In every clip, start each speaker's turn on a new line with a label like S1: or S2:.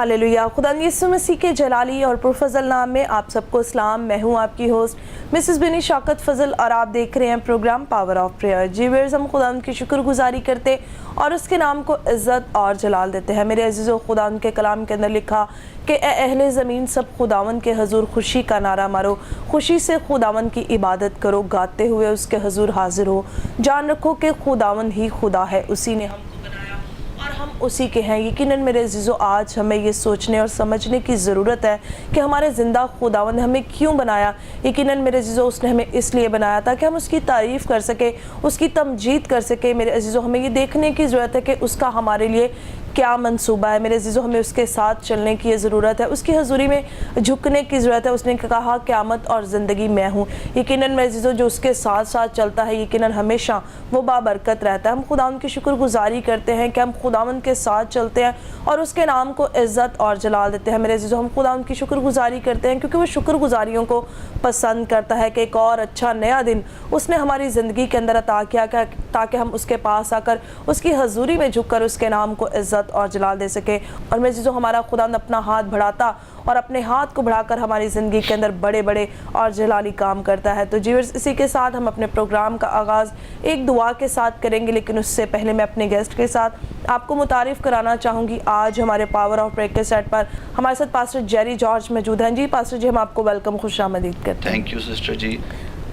S1: Hallelujah. खुदा यीशु मसीह के जलाली और पुरफजल नाम में आप सबको सलाम। मैं हूँ आपकी होस्ट मिसेस बिनी शौकत फजल और आप देख रहे हैं प्रोग्राम पावर ऑफ प्रेयर। जी व्यूअर्स, हम खुदा की शुक्रगुजारी करते और उसके नाम को इज़्ज़त और जलाल देते हैं। मेरे अजीज़ों, खुदा के कलाम के अंदर लिखा कि ए अहले ज़मीन सब खुदावन के हजूर खुशी का नारा मारो, खुशी से खुदावन की इबादत करो, गाते हुए उसके हजूर हाजिर हो। जान रखो कि खुदावन ही खुदा है, उसी ने हमको बनाया और हम उसी के हैं। यकीनन मेरे अजीज़ों, आज हमें ये सोचने और समझने की ज़रूरत है कि हमारे ज़िंदा खुदावन ने हमें क्यों बनाया। यकीनन मेरे अजीज़ों, उसने हमें इसलिए बनाया ताकि हम उसकी तारीफ़ कर सके, उसकी तमजीद कर सके। मेरे अजीज़ों, हमें ये देखने की ज़रूरत है कि उसका हमारे लिए क्या मंसूबा है। मेरे अजीज़ों, हमें उसके साथ चलने की ज़रूरत है, उसकी हजूरी में झुकने की ज़रूरत है। उसने कहा क़यामत और ज़िंदगी मैं हूँ। यकीनन मेरे अजीज़ों, जो उसके साथ साथ चलता है यकीनन हमेशा वो बाबरकत रहता है। हम खुदावंद की शुक्रगुजारी करते हैं कि हम खुदावंद के साथ चलते हैं और उसके नाम को इज़्ज़त और जलाल देते हैं। मेरे अजीज़ों, हम खुदावंद की शुक्रगुजारी करते हैं क्योंकि वो शुक्रगुजारियों को पसंद करता है कि एक और अच्छा नया दिन उसने हमारी ज़िंदगी के अंदर अता किया ताकि हम उसके पास आकर उसकी हजूरी में झुककर उसके नाम को इज़्ज़त और जलाल दे सके। और मेरे अजीज़ों, हमारा खुदा अपना हाथ बढ़ाता और अपने हाथ को बढ़ाकर हमारी ज़िंदगी के अंदर बड़े बड़े और जलाली काम करता है। तो जीवर्स, इसी के साथ हम अपने प्रोग्राम का आगाज़ एक दुआ के साथ करेंगे, लेकिन उससे पहले मैं अपने गेस्ट के साथ आपको मुतारिफ़ कराना चाहूँगी। आज हमारे पावर ऑफ प्रेयर के सेट पर हमारे साथ पास्टर जेरी जॉर्ज मौजूद हैं। जी पास्टर जी, हम आपको वेलकम, खुशामदीद करते हैं।
S2: थैंक यू सिस्टर जी।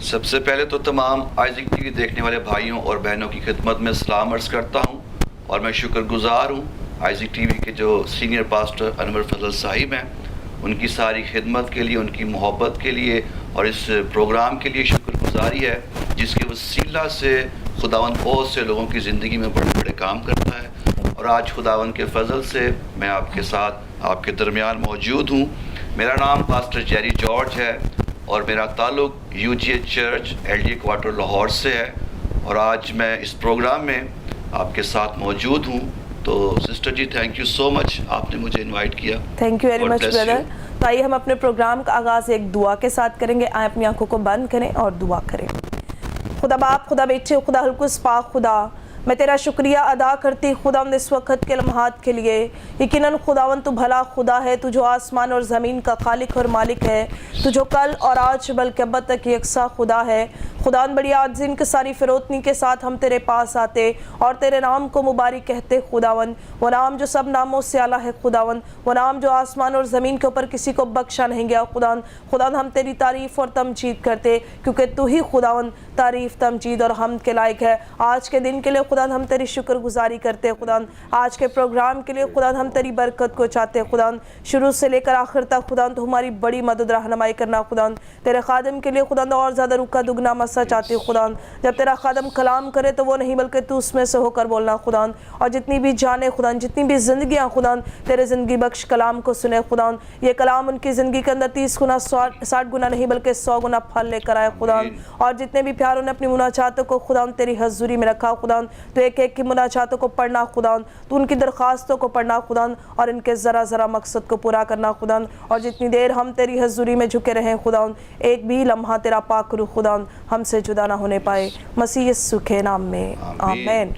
S2: सबसे पहले तो तमाम आइज़िक टीवी देखने वाले भाइयों और बहनों की खिदमत में सलाम अर्ज़ करता हूँ और मैं शुक्रगुजार हूँ आइज़िक टीवी के जो सीनियर पास्टर अनवर फजल साहिब हैं, उनकी सारी खिदमत के लिए, उनकी मोहब्बत के लिए और इस प्रोग्राम के लिए शुक्रगुजारी है जिसके वसीला से खुदावंद बहुत से लोगों की ज़िंदगी में बड़े बड़े काम करता है। और आज खुदावंद के फजल से मैं आपके साथ आपके दरमियान मौजूद हूँ। मेरा नाम पास्टर जेरी जॉर्ज है और मेरा ताल्लुक़ UGH church LDA quarter Lahore से है और आज मैं इस प्रोग्राम में आपके साथ मौजूद हूँ। तो सिस्टर जी, थैंक यू सो मच, आपने मुझे इनवाइट किया।
S1: Thank you very much brother. तो आइए हम अपने प्रोग्राम का आगाज़ एक दुआ के साथ करेंगे। आए अपनी आंखों को बंद करें और दुआ करें। खुदा बाप, खुदा बेटे, खुदा हल्कुस पाक खुदा, मैं तेरा शुक्रिया अदा करती खुदावंद इस वक्त के लम्हात के लिए। यकीनन खुदावंद तू भला खुदा है, तू जो आसमान और ज़मीन का खालिक और मालिक है, तू जो कल और आज बल्कि अब तक यकसा खुदा है। खुदावंद बड़ी आजिज़ इनकिसारी फ़िरौतनी के साथ हम तेरे पास आते और तेरे नाम को मुबारक कहते। खुदावंद वो नाम जो सब नामों से आला है, खुदावंद वो नाम जो आसमान और ज़मीन के ऊपर किसी को बख्शा नहीं गया। खुदावंद हम तेरी तारीफ़ और तमजीद करते क्योंकि तू ही खुदावंद तारीफ़, तमजीद और हमद के लायक है। आज के दिन के लिए खुदा हम तेरी शुक्रगुजारी करते हैं। खुदा आज के प्रोग्राम के लिए खुदा हम तेरी बरकत को चाहते हैं। खुदा शुरू से लेकर आखिर तक खुदा तो हमारी बड़ी मदद रहनुमाई करना। खुदा तेरे खादम के लिए खुदा और ज़्यादा रुका दुगना मस्सा चाहते हो। खुदा जब तेरा खादम कलाम करे तो वो नहीं बल्कि तू उसमें से होकर बोलना। खुदा और जितनी भी जाने खुदा, जितनी भी ज़िंदगियाँ खुदा तेरे ज़िंदगी बख्श कलाम को सुने। खुदा ये कलाम उनकी ज़िंदगी के अंदर 30 गुना 60 गुना नहीं बल्कि 100 गुना फल लेकर आए। खुदा और जितने भी प्यारों ने अपनी मुनाजातों को खुदा तेरी हजूरी में रखा। खुदा तो एक एक की मुनाजातों को पढ़ना खुदा, तो उनकी दरख्वास्तों को पढ़ना खुदा और इनके ज़रा ज़रा मकसद को पूरा करना खुदा। और जितनी देर हम तेरी हजूरी में झुके रहें खुदा, एक भी लम्हा तेरा पाक रूह खुदा हमसे जुदा ना होने पाए। मसीह यीशु के नाम में आमीन।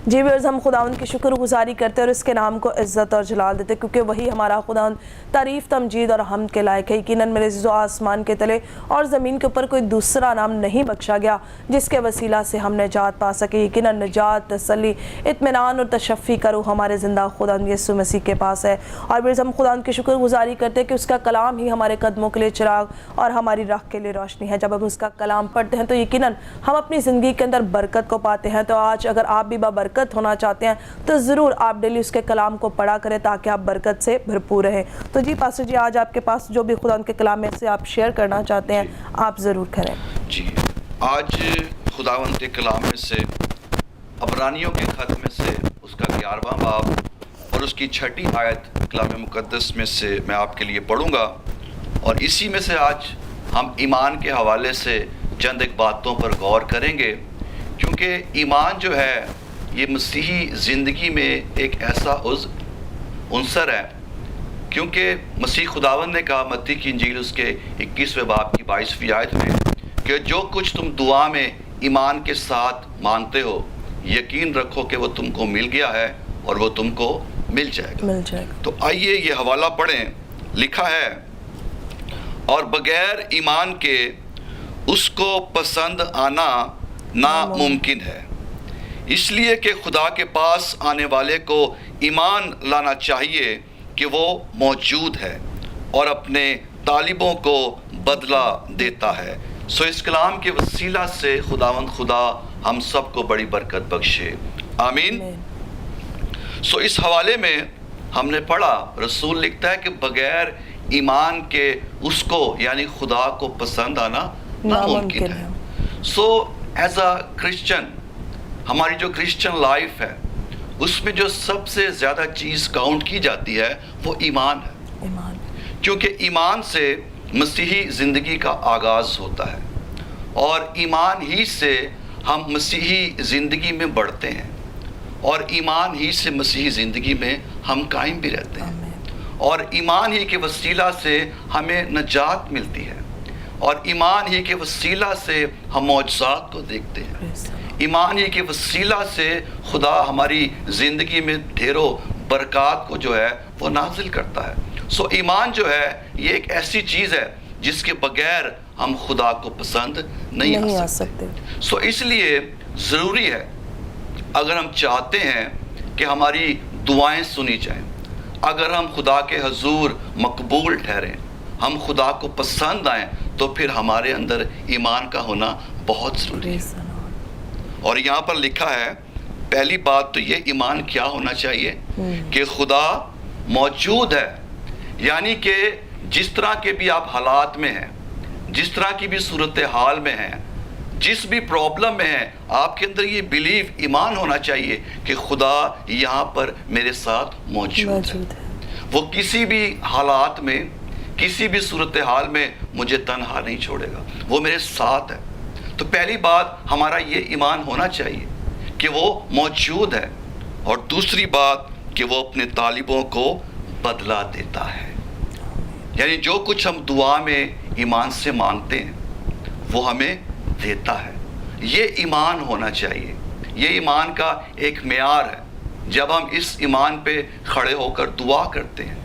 S1: जी व्यूअर्स, हम खुदावंद की शुक्रगुजारी करते हैं और इसके नाम को इज़्ज़त और जलाल देते क्योंकि वही हमारा खुदावंद तारीफ़, तमजीद और हमद के लायक है। यकीनन मेरे अज़ीज़ों, आसमान के तले और ज़मीन के ऊपर कोई दूसरा नाम नहीं बख्शा गया जिसके वसीला से हम निजात पा सके। यकीनन निजात, तसल्ली, इत्मीनान और तशफ़ी का रूह हमारे ज़िंदा खुदावंद यीशु मसीह के पास है। और व्यूअर्स, हम खुदावंद की शुक्रगुजारी करते हैं कि उसका कलाम ही हमारे कदमों के लिए चिराग और हमारी राह के लिए रोशनी है। जब हम उसका कलाम पढ़ते हैं तो यकीनन हम अपनी ज़िंदगी के अंदर बरकत को पाते हैं। तो आज अगर आप भी बरकत होना चाहते हैं तो ज़रूर आप डेली उसके कलाम को पढ़ा करें ताकि आप बरकत से भरपूर रहें। तो जी पास्टर जी, आज आपके पास जो भी खुदा के कलाम में से आप शेयर करना चाहते हैं आप ज़रूर करें।
S2: जी, आज खुदावंद के कलाम में से अबरानियों के खत में से उसका 11वां बाब और उसकी 6ठी आयत कलाम मुक़द्दस में से मैं आपके लिए पढ़ूंगा और इसी में से आज हम ईमान के हवाले से चंद एक बातों पर गौर करेंगे क्योंकि ईमान जो है ये मसीही ज़िंदगी में एक ऐसा उन्सर है क्योंकि मसीह खुदावंद ने कहा मत्ती की इंजील उसके 21वें बाब की 22वीं आयत में कि जो कुछ तुम दुआ में ईमान के साथ मांगते हो यकीन रखो कि वो तुमको मिल गया है और वो तुमको مل جائے گا.
S1: مل جائے گا.
S2: تو آئیے یہ حوالہ پڑھیں. لکھا ہے اور بغیر ایمان کے اس کو پسند آنا ناممکن ہے، اس لیے کہ خدا کے پاس آنے والے کو ایمان لانا چاہیے کہ وہ موجود ہے اور اپنے طالبوں کو بدلہ دیتا ہے. سو اس کلام کے وسیلہ سے خداوند خدا ہم سب کو بڑی برکت بخشے. آمین. سو اس حوالے میں ہم نے پڑھا رسول لکھتا ہے کہ بغیر ایمان کے اس کو یعنی خدا کو پسند آنا ناممکن ہے. سو ایز اے کرسچن ہماری جو کرسچن لائف ہے اس میں جو سب سے زیادہ چیز کاؤنٹ کی جاتی ہے وہ ایمان ہے.
S1: ایمان.
S2: کیونکہ ایمان سے مسیحی زندگی کا آغاز ہوتا ہے اور ایمان ہی سے ہم مسیحی زندگی میں بڑھتے ہیں اور ایمان ہی سے مسیحی زندگی میں ہم قائم بھی رہتے ہیں اور ایمان ہی کے وسیلہ سے ہمیں نجات ملتی ہے اور ایمان ہی کے وسیلہ سے ہم معجزات کو دیکھتے ہیں. ایمان ہی کے وسیلہ سے خدا ہماری زندگی میں ڈھیروں برکات کو جو ہے وہ نازل کرتا ہے. سو ایمان جو ہے یہ ایک ایسی چیز ہے جس کے بغیر ہم خدا کو پسند نہیں آ سکتے. سو اس لیے ضروری ہے اگر ہم چاہتے ہیں کہ ہماری دعائیں سنی جائیں، اگر ہم خدا کے حضور مقبول ٹھہریں، ہم خدا کو پسند آئیں، تو پھر ہمارے اندر ایمان کا ہونا بہت ضروری ہے. اور یہاں پر لکھا ہے پہلی بات تو یہ ایمان کیا ہونا چاہیے کہ خدا موجود ہے، یعنی کہ جس طرح کے بھی آپ حالات میں ہیں، جس طرح کی بھی صورتحال میں ہیں، جس بھی پرابلم میں ہیں، آپ کے اندر یہ بیلیو ایمان ہونا چاہیے کہ خدا یہاں پر میرے ساتھ موجود ہے. وہ کسی بھی حالات میں کسی بھی صورتحال میں مجھے تنہا نہیں چھوڑے گا، وہ میرے ساتھ ہے. تو پہلی بات ہمارا یہ ایمان ہونا چاہیے کہ وہ موجود ہے، اور دوسری بات کہ وہ اپنے طالبوں کو بدلہ دیتا ہے. یعنی جو کچھ ہم دعا میں ایمان سے مانگتے ہیں وہ ہمیں دیتا ہے. یہ ایمان ہونا چاہیے. یہ ایمان کا ایک معیار ہے. جب ہم اس ایمان پہ کھڑے ہو کر دعا کرتے ہیں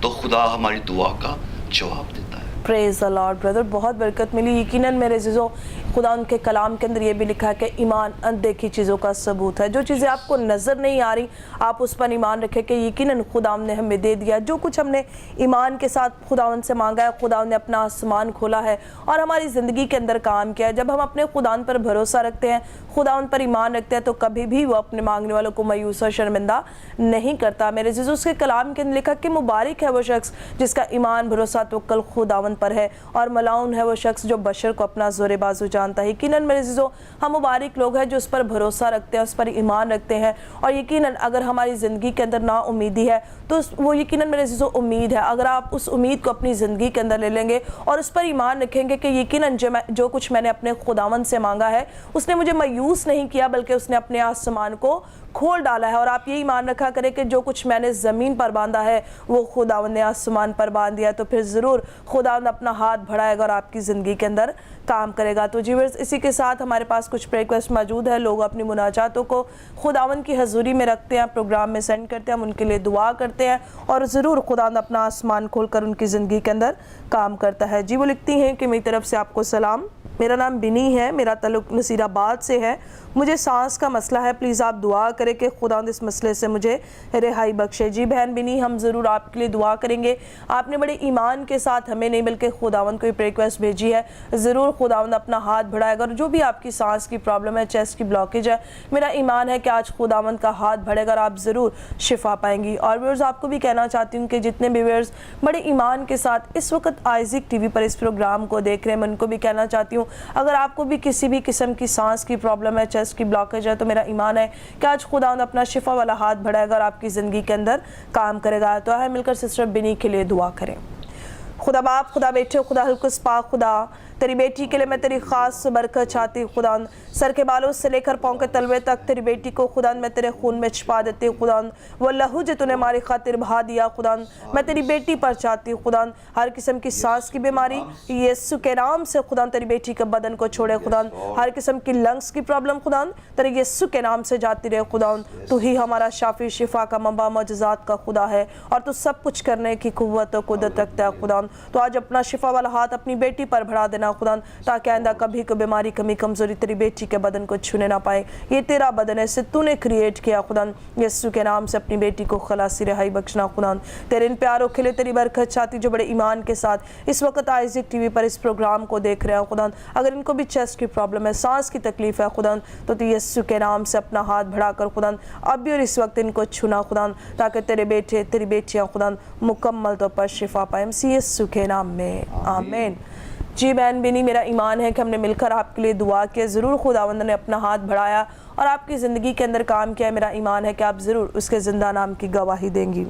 S2: تو خدا ہماری دعا کا جواب دیتا ہے.
S1: پریز دی لارڈ بردر. بہت برکت ملی. یقیناً میرے عزیزوں خدا ان کے کلام کے اندر یہ بھی لکھا ہے کہ ایمان اندیکھی چیزوں کا ثبوت ہے. جو چیزیں آپ کو نظر نہیں آ رہی آپ اس پر ایمان رکھیں کہ یقیناً خدا نے ہمیں دے دیا. جو کچھ ہم نے ایمان کے ساتھ خداوند سے مانگا ہے، خداوند نے اپنا آسمان کھولا ہے اور ہماری زندگی کے اندر کام کیا ہے. جب ہم اپنے خداوند پر بھروسہ رکھتے ہیں، خداوند پر ایمان رکھتے ہیں، تو کبھی بھی وہ اپنے مانگنے والوں کو مایوس اور شرمندہ نہیں کرتا. میرے عزیزوں اس کے کلام کے اندر لکھا کہ مبارک ہے وہ شخص جس کا ایمان بھروسہ توکل خداوند پر ہے، اور ملعون ہے وہ شخص جو بشر کو اپنا زور بازو جانتا ہے. یقیناً میرے عزیزوں ہم مبارک لوگ ہیں جو اس پر بھروسہ رکھتے ہیں، اس پر ایمان رکھتے ہیں. اور یقیناً اگر ہماری زندگی کے اندر نا امیدی ہے تو وہ یقیناً میرے عزیزوں امید ہے. اگر آپ اس امید کو اپنی زندگی کے اندر لے لیں گے اور اس پر ایمان رکھیں گے کہ یقیناً جو کچھ میں نے اپنے خداوند سے مانگا ہے اس نے مجھے مایوس نہیں کیا بلکہ اس نے اپنے آسمان کو کھول ڈالا ہے. اور آپ یہ ایمان رکھا کریں کہ جو کچھ میں نے زمین پر باندھا ہے وہ خداوند نے آسمان پر باندھ دیا. تو پھر ضرور خداوند اپنا ہاتھ بڑھائے گا اور آپ کی زندگی کے اندر کام کرے گا. تو جیورز اسی کے ساتھ ہمارے پاس کچھ ریکویسٹ موجود ہے. لوگ اپنی مناجاتوں کو خداوند کی حضوری میں رکھتے ہیں، پروگرام میں سینڈ کرتے ہیں، ہم ان کے لیے دعا کرتے ہیں اور ضرور خداوند اپنا آسمان کھول کر ان کی زندگی کے اندر کام کرتا ہے. جی وہ لکھتی ہیں کہ میری طرف سے آپ کو سلام. میرا نام بنی ہے، میرا تعلق نصیر آباد سے ہے. مجھے سانس کا مسئلہ ہے، پلیز آپ دعا کریں کہ خداوند اس مسئلے سے مجھے رہائی بخشے. جی بہن بنی ہم ضرور آپ کے لیے دعا کریں گے. آپ نے بڑے ایمان کے ساتھ ہمیں نہیں بلکہ خداوند کو یہ ریکویسٹ بھیجی ہے. ضرور خداوند اپنا ہاتھ بڑھائے گا اور جو بھی آپ کی سانس کی پرابلم ہے، چیسٹ کی بلاکیج ہے، میرا ایمان ہے کہ آج خداوند کا ہاتھ بڑھے گا اور آپ ضرور شفا پائیں گی. اور ویورز آپ کو بھی کہنا چاہتی ہوں کہ جتنے بھی ویورز بڑے ایمان کے ساتھ اس وقت آئزک ٹی وی پر اس پروگرام کو دیکھ رہے ہیں میں ان کو بھی کہنا چاہتی ہوں اگر آپ کو بھی کسی بھی قسم کی سانس کی پرابلم ہے، چیسٹ کی بلاکیج ہے، تو میرا ایمان ہے کہ آج خداوند اپنا شفا والا ہاتھ بڑھائے گا اور آپ کی زندگی کے اندر کام کرے گا. تو آئے مل کر سسٹر بنی کے لیے دعا کریں. خدا باپ، خدا بیٹے، خدا القدس پاک خدا، तेरी बेटी के लिए मैं तेरी खास बरकत चाहती हूँ खुदा, सर के बालों से लेकर पाँव के तलवे तक तेरी बेटी को खुदा मैं तेरे खून में छिपा देती हूँ खुदा। वो लहू जो तूने हमारी खातिर बहा दिया खुदा, मैं तेरी बेटी पर चाहती हूँ खुदा। हर किस्म की सांस की बीमारी यीशु के नाम से खुदा तेरी बेटी के बदन को छोड़े खुदा। हर किस्म की लंग्स की प्रॉब्लम खुदा तेरे यीशु के नाम से जाती रहे खुदा। तू ही हमारा शाफी, शिफा का मंबा, मौजज़ात का खुदा है और तू सब कुछ करने की कुव्वत और कुदरत रखता है खुदा। तो आज अपना शिफा वाला हाथ अपनी बेटी पर बढ़ा देना खुदा, ताकि आइंदा कभी कोई बीमारी, कमी, कमजोरी तेरी बेटी के बदन को छूने ना पाए। ये तेरा बदन है, इसे तूने क्रिएट किया खुदा। यीशु के नाम से अपनी बेटी को खलासी रिहाई बख्शना खुदा। तेरे इन प्यारों के लिए तेरी बरकत चाहती जो बड़े ईमान के साथ इस वक्त आइज़िक टीवी पर इस प्रोग्राम को देख रहे हो खुदा। अगर इनको भी चेस्ट की प्रॉब्लम है, सांस की तकलीफ है खुदा, तो तू यीशु के नाम से अपना हाथ बढ़ाकर खुदा अब भी और इस वक्त इनको छूना खुदा, ताकि तेरे बेटे तेरी बेटियां खुदा मुकम्मल तौर पर शिफा पाए मसीह यीशु के नाम में, आमीन। जी बहन बिनी, मेरा ईमान है कि हमने मिलकर आपके लिए दुआ की, ज़रूर खुदावंद ने अपना हाथ बढ़ाया और आपकी ज़िंदगी के अंदर काम किया। मेरा ईमान है कि आप ज़रूर उसके ज़िंदा नाम की गवाही देंगी।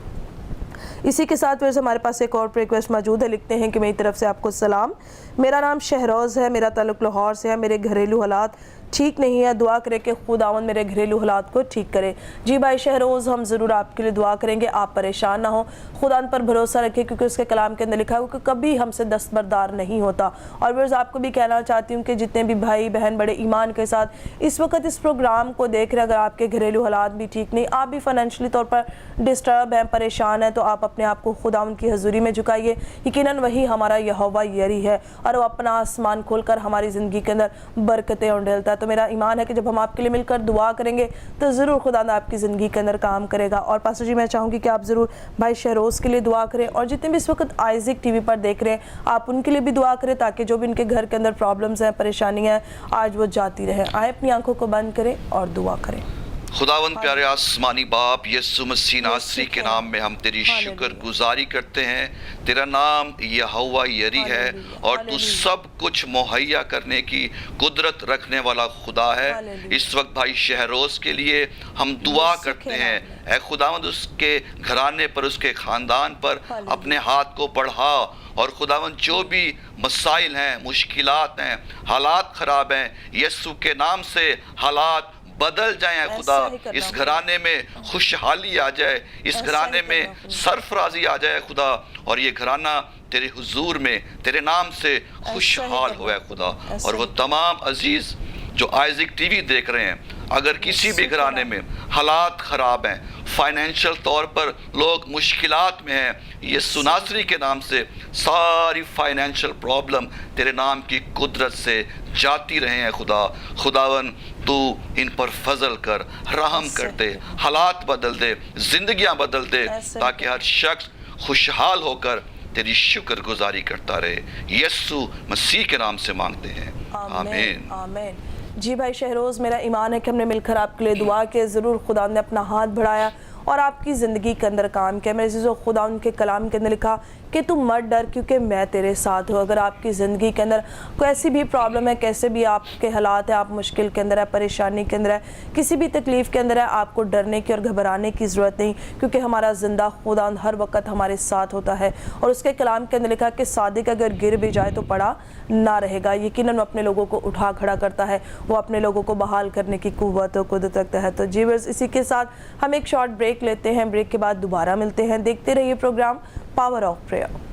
S1: इसी के साथ वैसे हमारे पास एक और रिक्वेस्ट मौजूद है। लिखते हैं कि मेरी तरफ से आपको सलाम, मेरा नाम शहरोज़ है, मेरा ताल्लुक़ लाहौर से है, मेरे घरेलू हालात ठीक नहीं है, दुआ करें कि खुदावंद मेरे घरेलू हालात को ठीक करे। जी भाई शहरोज़, हम ज़रूर आपके लिए दुआ करेंगे, आप परेशान ना हो, खुदा पर भरोसा रखें, क्योंकि उसके कलाम के अंदर लिखा है कि कभी हमसे दस्तबरदार नहीं होता। और फिर आपको भी कहना चाहती हूँ कि जितने भी भाई बहन बड़े ईमान के साथ इस वक्त इस प्रोग्राम को देख रहे हैं, अगर आपके घरेलू हालात भी ठीक नहीं, आप भी फाइनेंशियली तौर पर डिस्टर्ब हैं, परेशान हैं, तो आप अपने आप को खुदावंद की हजूरी में झुकाइए। यकीनन वही हमारा यहोवा यरी है और वो अपना आसमान खोलकर हमारी ज़िंदगी के अंदर बरकतें उंडेलता है। तो मेरा ईमान है कि जब हम आपके लिए मिलकर दुआ करेंगे तो ज़रूर खुदा आपकी ज़िंदगी के अंदर काम करेगा। और पास्टर जी, मैं चाहूँगी कि आप ज़रूर भाई शहरोज़ के लिए दुआ करें और जितने भी इस वक्त आइज़िक टीवी पर देख रहे हैं, आप उनके लिए भी दुआ करें, ताकि जो भी इनके घर के अंदर प्रॉब्लम्स हैं, परेशानियाँ हैं, आज वो जाती रहे। आए अपनी आंखों को बंद करें और दुआ करें।
S2: खुदावंद प्यारे आसमानी बाप, यीशु मसीह नासरी के नाम में हम तेरी शुक्र गुजारी करते हैं। तेरा नाम यहोवा यरी है और तू सब कुछ मुहैया करने की कुदरत रखने वाला खुदा है। इस वक्त भाई शहरोज़ के लिए हम दुआ करते हैं, ऐ खुदावंद उसके घराने पर, उसके ख़ानदान पर अपने हाथ को बढ़ा और खुदावंद जो भी मसाइल हैं, मुश्किलात हैं, हालात ख़राब हैं, यीशु के नाम से हालात बदल जाए खुदा। इस घराने में खुशहाली आ जाए, इस घराने में सरफराजी आ जाए खुदा, और ये घराना तेरे हुजूर में तेरे नाम से खुशहाल हुआ है खुदा। और वो तमाम अजीज़ जो आइज़िक टीवी देख रहे हैं, अगर किसी भी घराने में हालात ख़राब हैं, फाइनेंशियल तौर पर लोग मुश्किलात में हैं, ये सुनासरी के नाम से सारी फाइनेंशियल प्रॉब्लम तेरे नाम की कुदरत से जाती रहे हैं खुदा। खुदावन तू इन पर फजल कर, रहम कर दे, हालात बदल दे, ज़िंदगियां बदल दे, ताकि हर शख्स खुशहाल होकर तेरी शुक्र गुजारी करता रहे। यीशु मसीह के नाम से मांगते हैं, आमीन,
S1: आमीन। जी भाई शहरोज़, मेरा ईमान है कि हमने मिलकर आपके लिए दुआ के, ज़रूर खुदा ने अपना हाथ बढ़ाया और आपकी ज़िंदगी के अंदर काम किया। मेरे चीज़ों खुदा उनके कलाम के अंदर लिखा कि तुम मत डर, क्योंकि मैं तेरे साथ हूँ। अगर आपकी ज़िंदगी के अंदर कोई ऐसी भी प्रॉब्लम है, कैसे भी आपके हालात है, आप मुश्किल के अंदर है, परेशानी के अंदर है, किसी भी तकलीफ़ के अंदर है, आपको डरने की और घबराने की ज़रूरत नहीं, क्योंकि हमारा ज़िंदा खुदा हर वक्त हमारे साथ होता है। और उसके कलाम के अंदर लिखा कि सादिक अगर गिर भी जाए तो पड़ा ना रहेगा। यकीनन वो अपने लोगों को उठा खड़ा करता है, वो अपने लोगों को बहाल करने की कुव्वत और कुदरत रखता है। तो जी बस इसी के साथ हम एक शॉर्ट ब्रेक लेते हैं, ब्रेक के बाद दोबारा मिलते हैं। देखते रहिए program power of prayer.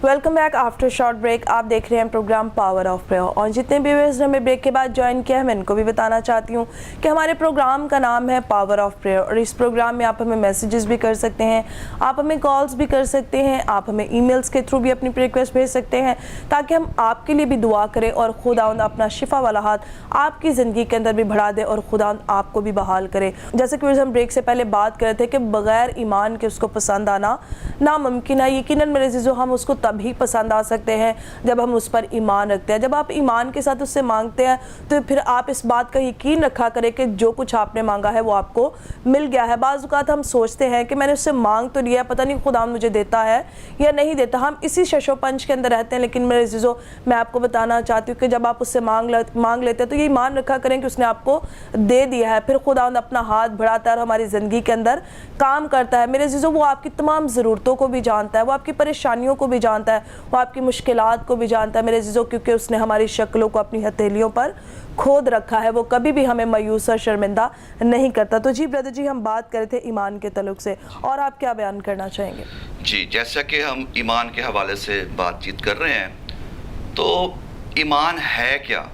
S1: Welcome back after short break. आप देख रहे हैं प्रोग्राम पावर ऑफ प्रेयर और जितने भी व्यूअर्स ने हमें ब्रेक के बाद ज्वाइन किया है, मैं इनको भी बताना चाहती हूँ कि हमारे प्रोग्राम का नाम है पावर ऑफ प्रेयर और इस प्रोग्राम में आप हमें मैसेजेस भी कर सकते हैं, आप हमें कॉल्स भी कर सकते हैं, आप हमें ईमेल्स के थ्रू भी अपनी रिक्वेस्ट भेज सकते हैं, ताकि हम आपके लिए भी दुआ करें और खुदावंद अपना शिफा वाला हाथ आपकी ज़िंदगी के अंदर भी बढ़ा दे और खुदावंद आपको भी बहाल करे। जैसे कि हम ब्रेक से पहले बात कर रहे थे कि बगैर ईमान के उसको पसंद आना नामुमकिन है। यकीनन मेरे अज़ीज़ों, हम उसको तभी पसंद आ सकते हैं जब हम उस पर ईमान रखते हैं। जब आप ईमान के साथ उससे मांगते हैं तो फिर आप इस बात का यकीन रखा करें कि जो कुछ आपने मांगा है वो आपको मिल गया है। बाज़ औक़ात हम सोचते हैं कि मैंने उससे मांग तो लिया, पता नहीं खुदा मुझे देता है या नहीं देता, हम इसी शशोपंच के अंदर रहते हैं। लेकिन मेरे अज़ीज़ों, मैं आपको बताना चाहती हूँ कि जब आप उससे मांग लेते हैं तो ये ईमान रखा करें कि उसने आपको दे दिया है। फिर खुदा अपना हाथ बढ़ाता है और हमारी ज़िंदगी के अंदर काम करता है। मेरे अज़ीज़ों, वो आपकी तमाम ज़रूरतों को भी जानता है, वो आपकी परेशानियों को भी जानता है, वो आपकी मुश्किलात को भी जानता है मेरे अज़ीज़ों, क्योंकि उसने हमारी शक्लों को अपनी हथेलियों पर खोद रखा है। वो कभी भी हमें मायूस और शर्मिंदा नहीं करता। तो जी ब्रदर जी, हम बात कर रहे थे ईमान के तल्लुक़ से, और आप क्या बयान करना चाहेंगे? जी,
S2: जैसा कि हम ईमान के हवाले से बातचीत कर रहे हैं, तो ईमान है क्या,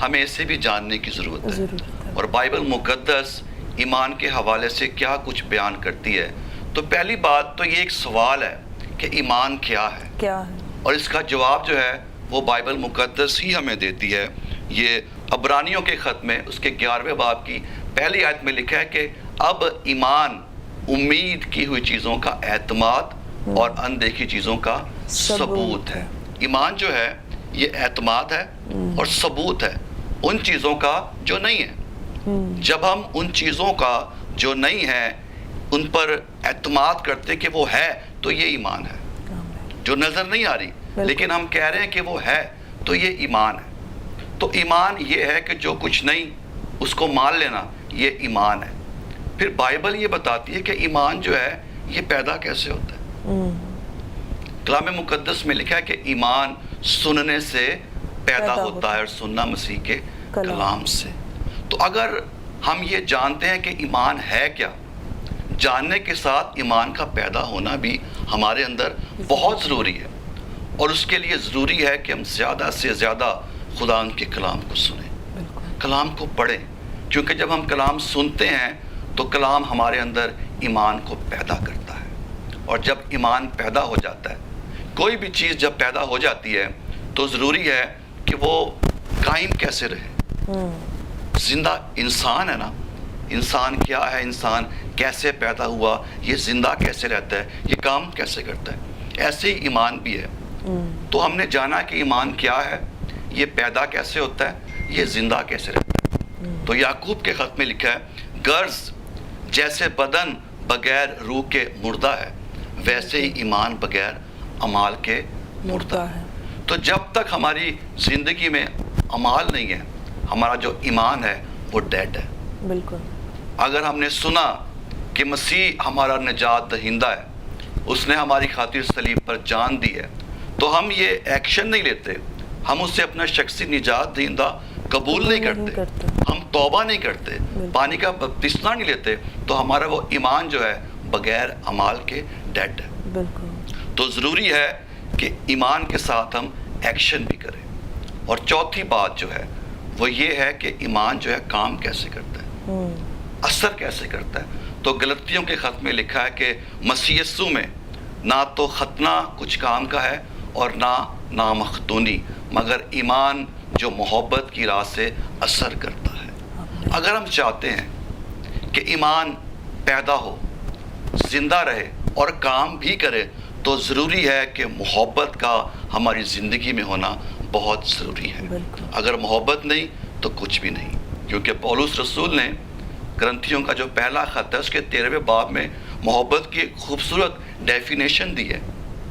S2: हमें इसे भी जानने की ज़रूरत है। और बाइबल मुक़द्दस ईमान के हवाले से क्या कुछ बयान करती है। तो पहली बात तो ये एक सवाल है कि ईमान क्या है, और इसका जवाब जो है वो बाइबल मुक़द्दस ही हमें देती है। ये अब्रानियों के ख़त में उसके 11वें बाब की पहली आयत में लिखा है कि अब ईमान उम्मीद की हुई चीज़ों का एतमाद और अनदेखी चीज़ों का सबूत है। ईमान जो है ये एतमाद है और सबूत है उन चीज़ों का जो नहीं है। जब हम उन चीज़ों का जो नहीं है उन पर एतमाद करते कि वो है, तो ये ईमान है। जो नज़र नहीं आ रही लेकिन हम कह रहे हैं कि वो है, तो ये ईमान है। तो ईमान ये है कि जो कुछ नहीं उसको मान लेना, ये ईमान है। फिर बाइबल ये बताती है कि ईमान जो है ये पैदा कैसे होता है। कलाम मुक़द्दस में लिखा है कि ईमान सुनने से पैदा होता है और सुनना मसीह के कलाम से। तो अगर हम ये जानते हैं कि ईमान है क्या, जानने के साथ ईमान का पैदा होना भी हमारे अंदर बहुत ज़रूरी है। और उसके लिए ज़रूरी है कि हम ज़्यादा से ज़्यादा खुदा के कलाम को सुनें, कलाम को पढ़ें, क्योंकि जब हम कलाम सुनते हैं तो कलाम हमारे अंदर ईमान को पैदा करता है। और जब ईमान पैदा हो जाता है, कोई भी चीज़ जब पैदा हो जाती है तो ज़रूरी है कि वो कायम कैसे रहे। जिंदा इंसान है ना, इंसान क्या है, इंसान कैसे पैदा हुआ, ये ज़िंदा कैसे रहता है, ये काम कैसे करता है, ऐसे ही ईमान भी है। तो हमने जाना कि ईमान क्या है, ये पैदा कैसे होता है, ये ज़िंदा कैसे रहता है। तो याकूब के ख़त में लिखा है, गर्ज जैसे बदन बगैर रूह के मुर्दा है, वैसे ही ईमान बगैर अमाल के मुर्दा है। तो जब तक हमारी ज़िंदगी में अमाल नहीं है, हमारा जो ईमान है वो डेड है।
S1: बिल्कुल।
S2: अगर हमने सुना कि मसीह हमारा निजात दहिंदा है, उसने हमारी खातिर सलीब पर जान दी है, तो हम ये एक्शन नहीं लेते, हम उससे अपना शख्सी निजात दहिंदा कबूल नहीं करते, हम तौबा नहीं करते, पानी का बपतिस्मा नहीं लेते, तो हमारा वो ईमान जो है बगैर अमाल के डेड है।
S1: बिल्कुल।
S2: तो ज़रूरी है कि ईमान के साथ हम एक्शन भी करें। और चौथी बात जो है वो ये है कि ईमान जो है काम कैसे करता है, असर कैसे करता है। तो गलतियों के ख़त में लिखा है कि मसीह यस्सू में ना तो खतना कुछ काम का है और ना नामख्तूनी, मगर ईमान जो मोहब्बत की राह से असर करता है। अगर हम चाहते हैं कि ईमान पैदा हो, ज़िंदा रहे और काम भी करे, तो ज़रूरी है कि मोहब्बत का हमारी ज़िंदगी में होना बहुत ज़रूरी है। अगर मोहब्बत नहीं तो कुछ भी नहीं। क्योंकि पौलुस रसूल ने ग्रंथियों का जो पहला ख़त है उसके 13वें बाब में मोहब्बत की एक खूबसूरत डेफिनेशन दी है,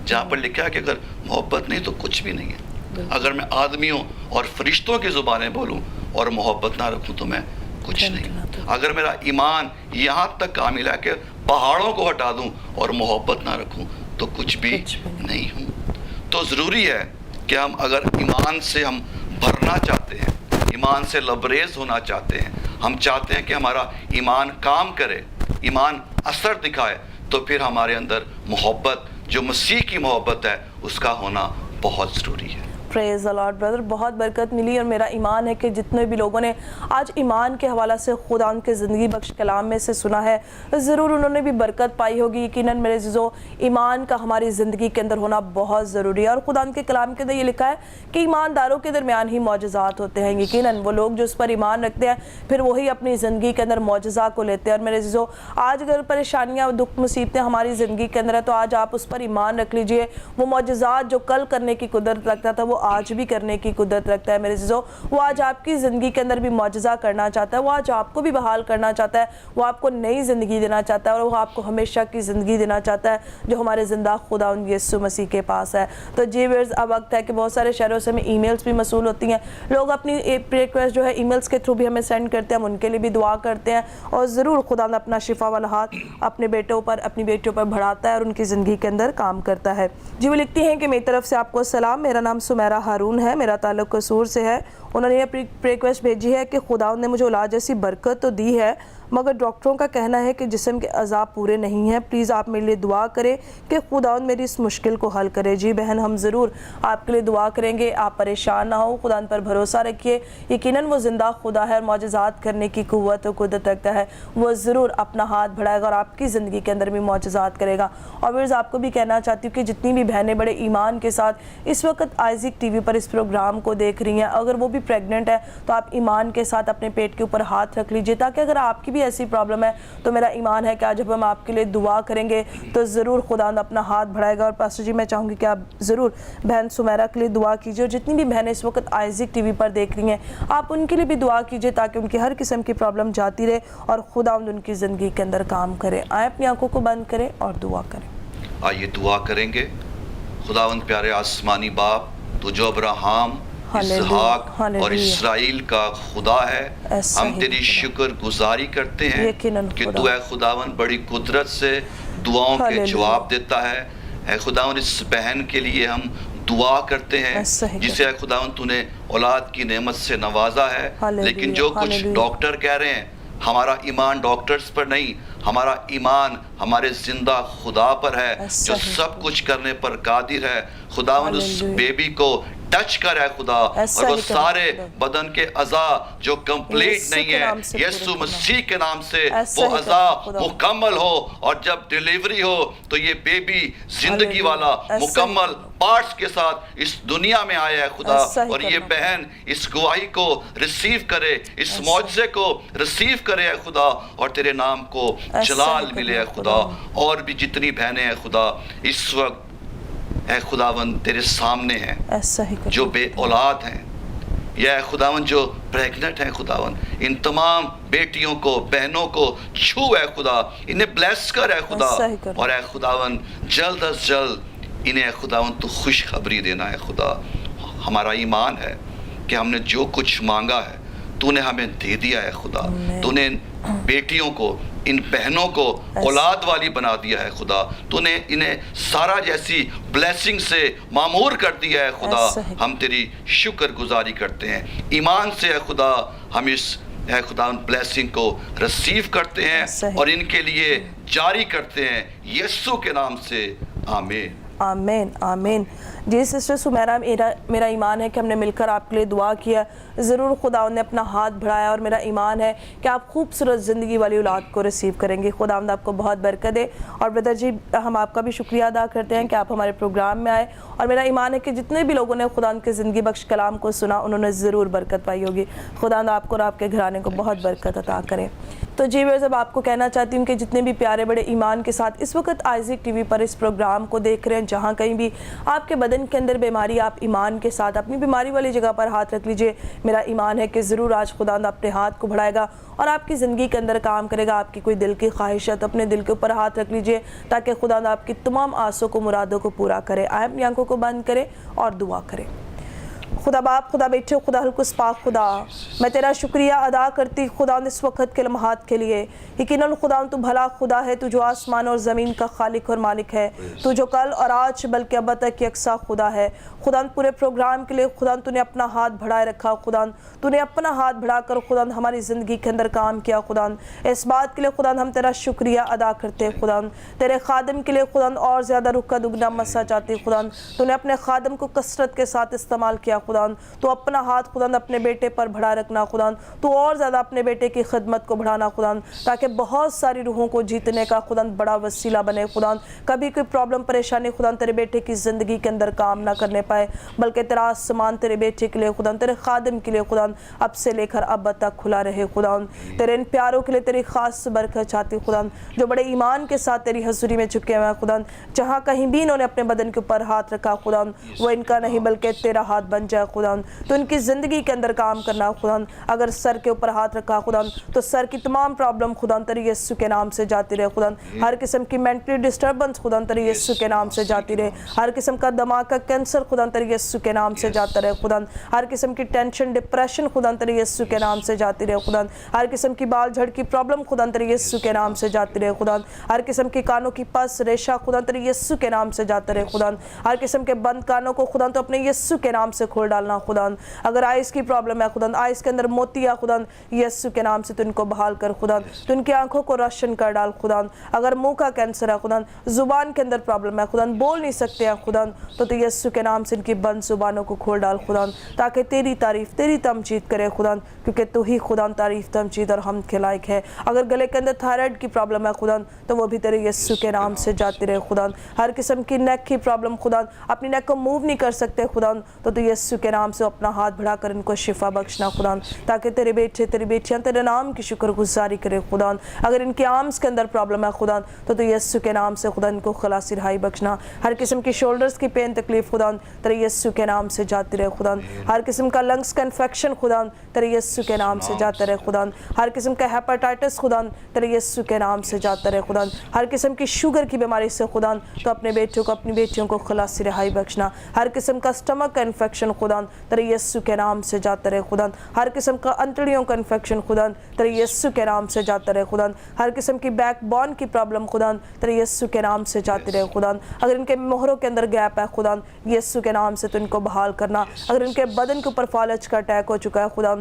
S2: जहाँ पर लिखा है कि अगर मोहब्बत नहीं तो कुछ भी नहीं है। अगर मैं आदमियों और फरिश्तों की ज़ुबानें बोलूँ और मोहब्बत ना रखूँ तो मैं कुछ नहीं। अगर मेरा ईमान यहाँ तक कामिल है कि पहाड़ों को हटा दूँ और मोहब्बत ना रखूँ तो कुछ भी नहीं हूँ। तो ज़रूरी है कि हम अगर ईमान से हम भरना चाहते हैं, ईमान से लबरेज होना चाहते हैं, हम चाहते हैं कि हमारा ईमान काम करे, ईमान असर दिखाए, तो फिर हमारे अंदर मोहब्बत, जो मसीह की मोहब्बत है, उसका होना बहुत ज़रूरी है।
S1: प्रेज द लॉर्ड ब्रदर, बहुत बरकत मिली और मेरा ईमान है कि जितने भी लोगों ने आज ईमान के हवाला से खुदा उनके ज़िंदगी बख्श कलाम में से सुना है ज़रूर उन्होंने भी बरकत पाई होगी। यकीनन मेरे अज़ीज़ों, ईमान का हमारी ज़िंदगी के अंदर होना बहुत ज़रूरी है और खुदा उनके कलाम के अंदर ये लिखा है कि ईमानदारों के दरमियान ही मौजज़ात होते हैं। यकीनन वो लोग जो उस पर ईमान रखते हैं फिर वही अपनी ज़िंदगी के अंदर मौजज़ा को लेते हैं। और मेरे अज़ीज़ों, आज अगर परेशानियाँ दुख मुसीबतें हमारी ज़िंदगी के अंदर है तो आज आप उस पर ईमान रख लीजिए। वो मौजज़ात जो कल करने की कुदरत रखता था वो आज भी करने की कुदरत रखता है। मेरे अज़ीज़ों, वो आज आपकी ज़िंदगी के अंदर भी मौजज़ा करना चाहता है, वो आज आपको भी बहाल करना चाहता है, वो आपको नई ज़िंदगी देना चाहता है और वो आपको हमेशा की ज़िंदगी देना चाहता है जो हमारे ज़िंदा खुदावंद यीशु मसीह के पास है। तो जी व्यूअर्स, अब वक्त है कि बहुत सारे शहरों से हमें ईमेल्स भी मसूल होती हैं, लोग अपनी रिक्वेस्ट जो है ईमेल्स के थ्रू भी हमें सेंड करते हैं, हम उनके लिए भी दुआ करते हैं और ज़रूर खुदावंद अपना शिफा वाला हाथ अपने बेटों पर अपनी बेटियों पर बढ़ाता है और उनकी ज़िंदगी के अंदर काम करता है। जी वो लिखती हैं कि मेरी तरफ से आपको सलाम, मेरा नाम सुमेरा हारून है, मेरा ताल्लुक़ कसूर से है। उन्होंने ये रिक्वेस्ट भेजी है कि खुदावंद ने मुझे औलाद जैसी बरकत तो दी है मगर डॉक्टरों का कहना है कि जिस्म के अज़ाब पूरे नहीं हैं, प्लीज़ आप मेरे लिए दुआ करें कि खुदावंद मेरी इस मुश्किल को हल करे। जी बहन, हम ज़रूर आपके लिए दुआ करेंगे, आप परेशान ना हो, खुदा पर भरोसा रखिए। यकीनन वो ज़िंदा खुदा है और मौजज़ात करने की क़ुव्वत और कुदरत रखता है, वो ज़रूर अपना हाथ बढ़ाएगा और आपकी ज़िंदगी के अंदर भी मौजज़ात करेगा। और फिर आपको भी कहना चाहती हूँ कि जितनी भी बहनें बड़े ईमान के साथ इस वक्त आइज़िक टीवी पर इस प्रोग्राम को देख रही हैं, अगर वो भी प्रेग्नेंट है तो आप ईमान के साथ अपने पेट के ऊपर हाथ रख लीजिए, ताकि अगर आपकी भी ऐसी प्रॉब्लम है तो मेरा ईमान है कि आज जब हम आपके लिए दुआ करेंगे तो ज़रूर खुदा अपना हाथ बढ़ाएगा। और पास्टर जी, मैं चाहूँगी कि आप ज़रूर बहन सुमेरा के लिए दुआ कीजिए और जितनी भी बहनें इस वक्त आइज़िक टीवी पर देख रही हैं आप उनके लिए भी दुआ कीजिए ताकि उनकी हर किस्म की प्रॉब्लम जाती रहे और खुदा उनकी ज़िंदगी के अंदर काम करे। आए अपनी आंखों को बंद करें और दुआ करें।
S2: आइए दुआ करेंगे। खुदावंद प्यारे आसमानी बाप, तू जो अब्राहम, इसहाक और इसराइल का खुदा है, हम तेरी शुक्र गुजारी करते हैं कि तू है खुदावन बड़ी कुदरत से दुआओं के जवाब देता है। ऐ खुदावन, इस बहन के लिए हम दुआ करते हैं जिसे ऐ खुदावन तूने औलाद की नेमत से नवाजा है, लेकिन जो कुछ डॉक्टर कह रहे हैं, हमारा ईमान डॉक्टर्स पर नहीं, हमारा ईमान हमारे जिंदा खुदा पर है जो सब कुछ करने पर कादिर है। खुदावन उस बेबी को टच कर है खुदा, और वो सारे बदन के अज़ा जो कंप्लीट नहीं है, यीशु मसीह के नाम से वो अज़ा मुकम्मल हो और जब डिलीवरी हो तो ये बेबी जिंदगी वाला मुकम्मल पार्ट्स के साथ इस दुनिया में आया है खुदा। और ये बहन इस गवाही को रिसीव करे, इस मौजज़े को रिसीव करे है खुदा, और तेरे नाम को जलाल मिले है खुदा। और भी जितनी बहनें हैं खुदा इस वक्त ऐ खुदावन तेरे सामने हैं जो बे औलाद हैं, या खुदावन जो प्रेग्नेंट हैं, खुदावन इन तमाम बेटियों को बहनों को छू है खुदा, इन्हें ब्लेस कर है खुदा, और ऐ खुदावन जल्द अज जल्द इन्हें खुदावन तू खुशखबरी देना है खुदा। हमारा ईमान है कि हमने जो कुछ मांगा है तूने हमें दे दिया है खुदा। तूने बेटियों को, इन बहनों को औलाद वाली बना दिया है खुदा। तूने इन्हें सारा जैसी ब्लेसिंग से मामूर कर दिया है खुदा। हम तेरी शुक्र गुजारी करते हैं, ईमान से है खुदा हम इस है खुदा उन ब्लेसिंग को रिसीव करते हैं और इनके लिए जारी करते हैं, यीशु के नाम से आमीन
S1: आमीन आमीन। जी सिस्टर सुमेरा, मेरा ईमान है कि हमने मिलकर आपके लिए दुआ किया, ज़रूर खुदा ने अपना हाथ बढ़ाया और मेरा ईमान है कि आप खूबसूरत ज़िंदगी वाली औलाद को रिसीव करेंगे। खुदा आपको बहुत बरकत दे। और ब्रदर जी, हम आपका भी शुक्रिया अदा करते हैं कि आप हमारे प्रोग्राम में आए, और मेरा ईमान है कि जितने भी लोगों ने खुदा के ज़िंदगी बख्श कलाम को सुना उन्होंने ज़रूर बरकत पाई होगी। खुदा आपको और आपके घराने को बहुत बरकत अता करें। तो जी मैं जब आपको कहना चाहती हूँ कि जितने भी प्यारे बड़े ईमान के साथ इस वक्त आइज़िक टीवी पर इस प्रोग्राम को देख रहे हैं, जहाँ कहीं भी आपके बदन के अंदर बीमारी, आप ईमान के साथ अपनी बीमारी वाली जगह पर हाथ रख लीजिए। मेरा ईमान है कि ज़रूर आज खुदा अपने हाथ को बढ़ाएगा और आपकी ज़िंदगी के अंदर काम करेगा। आपकी कोई दिल की ख्वाहिश है तो अपने दिल के ऊपर हाथ रख लीजिए ताकि खुदा आपकी तमाम आसों को, मुरादों को पूरा करे। आए अपनी आंखों को बंद करें और दुआ करें। खुदा बाप, खुदा बेटे, खुदा हल्कुस पाक खुदा, मैं तेरा शुक्रिया अदा करती खुदा इस वक्त के लम्हात के लिए। यकीनन खुदा तू भला खुदा है, तू जो आसमान और ज़मीन का खालिक और मालिक है, तू जो कल और आज बल्कि अब तक यकसा खुदा है। खुदा पूरे प्रोग्राम के लिए खुदा तूने अपना हाथ बढ़ाए रखा, खुदा तूने अपना हाथ बढ़ाकर खुदा हमारी ज़िंदगी के अंदर काम किया। खुदा इस बात के लिए खुदा हम तेरा शुक्रिया अदा करते हैं। खुदा तेरे खादम के लिए खुदा और ज़्यादा रुख का दुगना मसा चाहती। खुदा तूने अपने खादम को कसरत के साथ इस्तेमाल किया। खुदा तो अपना हाथ खुदा अपने बेटे पर बढ़ा रखना। खुदा तो और ज़्यादा अपने बेटे की खिदमत को बढ़ाना खुदा, ताकि बहुत सारी रूहों को जीतने का खुदा बड़ा वसीला बने। खुदा कभी कोई प्रॉब्लम परेशानी खुदा तेरे बेटे की ज़िंदगी के अंदर काम ना करने पाए, बल्कि तेरा आसमान तेरे बेटे के लिए खुदा, तेरे खादिम के लिए खुदा अब से लेकर अब तक खुला रहे। खुदा तेरे इन प्यारों के लिए तेरी खास बरकत चाहती खुदा, जो बड़े ईमान के साथ तेरी हजूरी में झुके हुए हैं खुदा। जहाँ कहीं भी इन्होंने अपने बदन के ऊपर हाथ रखा खुदा, वो इनका नहीं बल्कि तेरा हाथ बन जाए खुदा। तो इनकी ज़िंदगी के अंदर काम करना खुदा। अगर सर के ऊपर हाथ रखा खुदा तो सर की तमाम प्रॉब्लम खुदा तेरे यीशु के नाम से जाती रहे खुदा। हर किस्म की मेंटली डिस्टर्बेंस खुदा तेरे यीशु के नाम से जाती रहे। हर किस्म का दिमाग का कैंसर खुदा तेरे यीशु के नाम से जाता रहे खुदा। हर किस्म की टेंशन डिप्रेशन खुदा तेरे यीशु के नाम से जाती रहे खुदा। हर किस्म की बाल झड़ की प्रॉब्लम खुदा तेरे यीशु के नाम से जाती रहे खुदा। हर किस्म की कानों की पस रेशा खुदा तेरे यीशु के नाम से जाते रहे खुदा। हर किस्म के बंद कानों को खुदा तो अपने यीशु के नाम से खोल डालना खुदा। अगर आइस की प्रॉब्लम है खुदा, आइस के अंदर मोतिया खुदा यीशु के नाम से तो इनको बहाल कर खुदा, तो इनकी आंखों को रोशन कर डाल खुदा। अगर मुंह का कैंसर है खुदा, जुबान के अंदर प्रॉब्लम है खुदा, बोल नहीं सकते हैं खुदा, तो यीशु के नाम से इनकी बंद जुबानों को खोल डाल खुदा, ताकि तेरी तारीफ तेरी तमजीद करे खुदा, क्योंकि तू ही खुदा तारीफ तमजीद और हम के लायक है। अगर गले के अंदर थायराइड की प्रॉब्लम है खुदा, तो वो भी तेरे यीशु के नाम से जाती रहे खुदा। हर किस्म की नेक की प्रॉब्लम खुदा, अपनी नेक को मूव नहीं कर सकते खुदा, तो यीशु के नाम से अपना हाथ बढ़ाकर इनको शिफा बख्शना खुदा, ताकि तेरे बेटे तेरी बेटियां तेरे नाम की शुक्रगुजारी करे खुदा। अगर इनके आर्म्स के अंदर प्रॉब्लम है खुदा, तो यीशु के नाम से खुदा इनको खलासी रिहाई बख्शना। हर किस्म की शोल्डर्स की पेन तकलीफ खुदा तेरे यीशु के नाम से जाती रहे खुदा। हर किस्म का लंग्स का इन्फेक्शन खुदा तेरे यीशु के नाम से जाता रहे खुदा। हर किस्म का हेपेटाइटिस खुदा तेरे यीशु के नाम से जाता रहे खुदा। हर किस्म की शुगर की बीमारी से खुदा तो अपने बेटों को अपनी बेटियों को खलासी रिहाई बख्शना। हर किस्म का स्टमक का इन्फेक्शन खुदा तेरे यीशु के नाम से जाता रहे खुदा। हर किस्म का अंतड़ियों का इन्फेक्शन खुदा तेरे यीशु के नाम से जाता रहे खुदा। हर किस्म की बैक बोन की प्रॉब्लम खुदा तेरे यीशु के नाम से जाती रहे खुदा। अगर इनके मोहरों के अंदर गैप है खुदा, यीशु के नाम से तो इनको बहाल करना। अगर इनके बदन के ऊपर फालज का अटैक हो चुका है खुदा,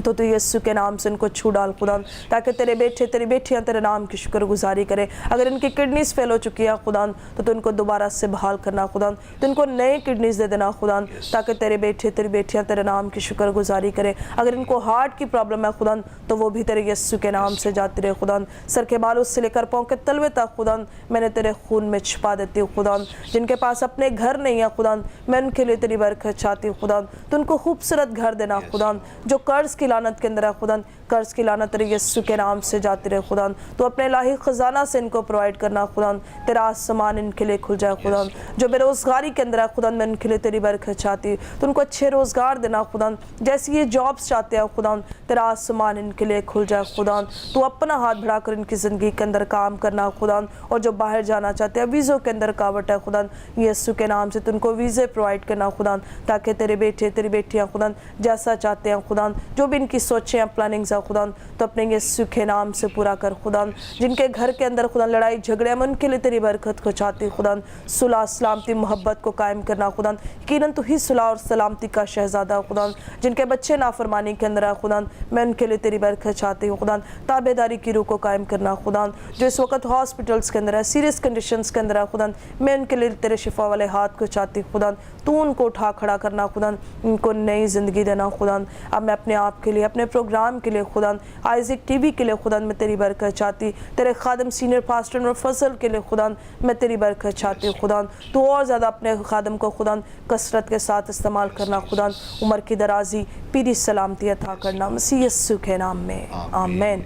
S1: तो यीशु के नाम से इनको छू डाल खुदा, ताकि तेरे बेटे तेरी बेटियां तेरे नाम की शुक्रगुजारी करें। अगर इनकी किडनीज फेल हो चुकी है खुदा, तो इनको दोबारा से बहाल करना खुदा, तो इनको नए किडनीज दे देना खुदा, ताकि तेरे बेटे तेरी बेटियां तेरे नाम की शुक्रगुजारी करें। अगर इनको हार्ट की प्रॉब्लम है खुदा, तो वो भी तेरे यीशु के नाम से जाती रहे खुदा। सर के बालों से लेकर पाँव के तलवे तक खुदा मैंने तेरे खून में छिपा देती हूँ खुदा। जिनके पास अपने घर नहीं है खुदा, मैं उनके लिए तेरी बरकत चाहती हूँ खुदा, तो उनको खूबसूरत घर देना खुदा। जो कर्ज लानत के अंदर है खुदा, कर्ज की लानत तेरे यीशु के नाम से जाती रहे खुदा। तो अपने इलाही खजाना से इनको प्रोवाइड करना खुदा, तेरा आसमान इनके लिए खुल जाए खुदा। जो बेरोजगारी के अंदर है खुदा, मैं उनके लिए तेरी बरकत चाहती, तो उनको अच्छे रोजगार देना खुदा। जैसे ये जॉब्स चाहते हैं खुदा, तेरा आसमान इनके लिए खुल जाए खुदा। तो अपना हाथ बढ़ाकर इनकी ज़िंदगी के अंदर काम करना खुदा। और जो बाहर जाना चाहते हैं, वीज़ों के अंदर कावट है खुदा, यीशु के नाम से तुमको वीज़े प्रोवाइड करना खुदा, ताकि तेरे बेटे तेरी बेटियाँ खुदा जैसा चाहते हैं खुदा, जो भी इनकी सोचें हैं प्लानिंग्स है खुदा, तो अपने यीशु के नाम से पूरा कर खुदा। जिनके घर के अंदर खुदा लड़ाई झगड़े हैं, उनके लिए तेरी बरकत को चाहती खुदा। सुलह सलामती मोहब्बत को कायम करना खुदा, यकीनन तू ही सुलह और सलामती का शहजादा खुदा। जिनके बच्चे नाफरमानी के अंदर है खुदा, मैं उनके लिए तेरी बरकत चाहती हूँ खुदा। ताबेदारी की रूह को कायम करना खुदा। जो इस वक्त हॉस्पिटल्स के अंदर है, सीरियस कंडीशंस के अंदर है खुदा, मैं उनके लिए तेरे शिफा वाले हाथ को चाहती खुदा। तू उनको उठा खड़ा करना खुदा, उनको नई ज़िंदगी देना खुदा। अब मैं अपने आप के लिए, अपने प्रोग्राम के लिए खुदा, आइज़िक टीवी के लिए खुदा मैं तेरी बरकत चाहती। तेरे खादम सीनियर पास्टर और फजल के लिए खुदा मैं तेरी बरकत चाहती हूँ खुदा। तो और ज़्यादा अपने खादम को खुदा कसरत के साथ इस्तेमाल करना खुदा। उम्र की दराजी पीरी सलामती अता करना मसीह यीशु के नाम में, आमीन।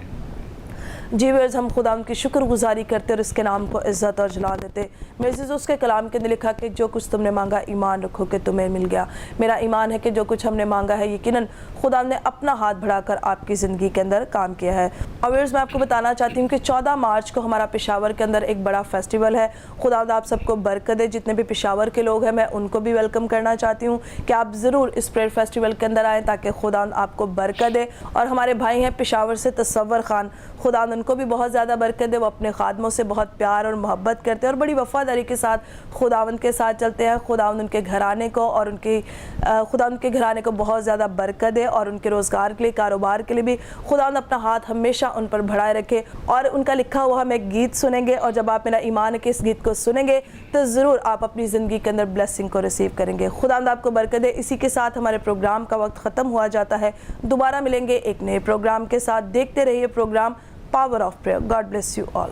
S1: जी व्यूअर्स, हम खुदा उनकी शुक्रगुजारी करते और उसके नाम को इज़्ज़त और जलाल देते। मेरे अज़ीज़ों, उसके कलाम के अंदर लिखा कि जो कुछ तुमने मांगा ईमान रखो कि तुम्हें मिल गया। मेरा ईमान है कि जो कुछ हमने मांगा है यकीनन खुदा ने अपना हाथ बढ़ाकर आपकी ज़िंदगी के अंदर काम किया है। और व्यूअर्स, मैं आपको बताना चाहती हूँ कि 14 मार्च को हमारा पेशावर के अंदर एक बड़ा फेस्टिवल है। खुदा आप सबको बरकत दे। जितने भी पेशावर के लोग हैं मैं उनको भी वेलकम करना चाहती हूँ कि आप ज़रूर इस प्रेयर फेस्टिवल के अंदर आएँ ताकि खुदा आपको बरकत दे। और हमारे भाई हैं पेशावर से तसव्वुर खान, खुदा उनको भी बहुत ज़्यादा बरकत दे। वो अपने खादमों से बहुत प्यार और मोहब्बत करते हैं और बड़ी वफ़ादारी के साथ खुदावंद के साथ चलते हैं। खुदावंद उनके घराने को और खुदा उनके घराने को बहुत ज़्यादा बरकत दे और उनके रोज़गार के लिए, कारोबार के लिए भी खुदावंद अपना हाथ हमेशा उन पर बढ़ाए रखे। और उनका लिखा हुआ हम एक गीत सुनेंगे और जब आप मेरा ईमान के इस गीत को सुनेंगे तो ज़रूर आप अपनी ज़िंदगी के अंदर ब्लेसिंग को रिसीव करेंगे। खुदावंद आपको बरकत दे। इसी के साथ हमारे प्रोग्राम का वक्त ख़त्म हुआ जाता है। दोबारा मिलेंगे एक नए प्रोग्राम के साथ। देखते रहिए program power of prayer. God bless you all.